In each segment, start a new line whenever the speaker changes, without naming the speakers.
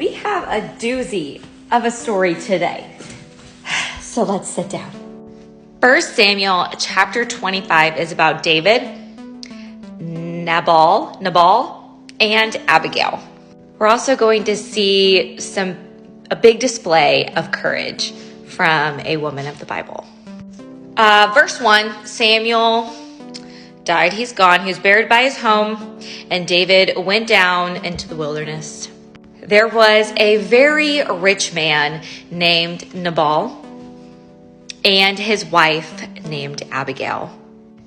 we have a doozy of a story today. So let's sit down. 1 Samuel chapter 25 is about David, Nabal, and Abigail. We're also going to see a big display of courage from a woman of the Bible. Verse 1, Samuel died. He's gone. He was buried by his home, and David went down into the wilderness. There was a very rich man named Nabal and his wife named Abigail.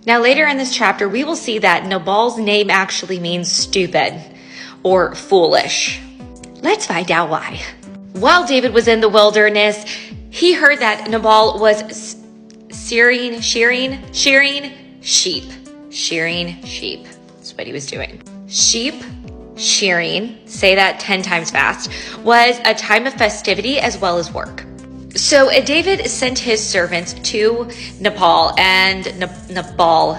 Now, later in this chapter, we will see that Nabal's name actually means stupid or foolish. Let's find out why. While David was in the wilderness, he heard that Nabal was shearing sheep. That's what he was doing. Sheep shearing, say that 10 times fast, was a time of festivity as well as work. So David sent his servants to Nabal, and Nabal,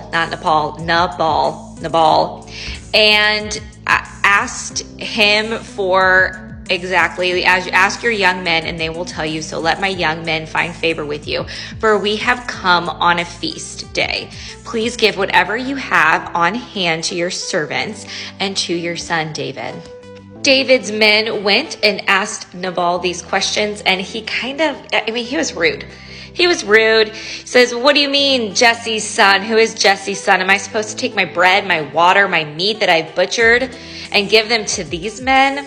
and asked him for exactly, as ask your young men and they will tell you, so let my young men find favor with you, for we have come on a feast day. Please give whatever you have on hand to your servants and to your son David. David's men went and asked Nabal these questions, and he was rude. He was rude. He says, what do you mean, Jesse's son? Who is Jesse's son? Am I supposed to take my bread, my water, my meat that I've butchered and give them to these men?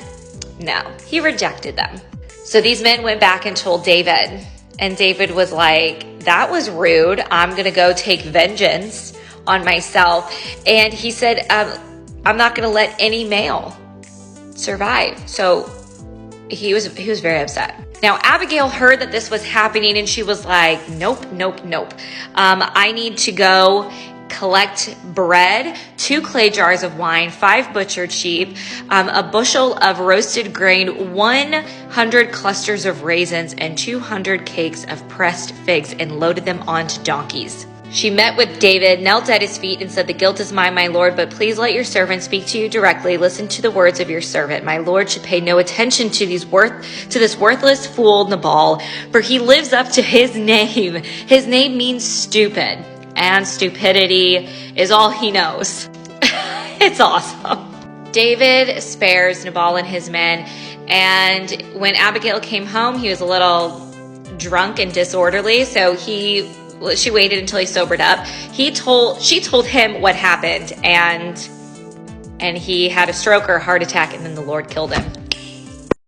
No, he rejected them. So these men went back and told David, and David was like, that was rude. I'm going to go take vengeance on myself. And he said, I'm not going to let any male survive. So he was very upset. Now, Abigail heard that this was happening, and she was like, nope. I need to go collect bread, 2 clay jars of wine, 5 butchered sheep, a bushel of roasted grain, 100 clusters of raisins, and 200 cakes of pressed figs, and loaded them onto donkeys. She met with David, knelt at his feet, and said, the guilt is mine, my lord, but please let your servant speak to you directly. Listen to the words of your servant. My lord should pay no attention to this worthless fool Nabal, for he lives up to his name. His name means stupid, and stupidity is all he knows. It's awesome. David spares Nabal and his men, and when Abigail came home, he was a little drunk and disorderly, so she waited until he sobered up. She told him what happened, and he had a stroke or a heart attack, and then the Lord killed him.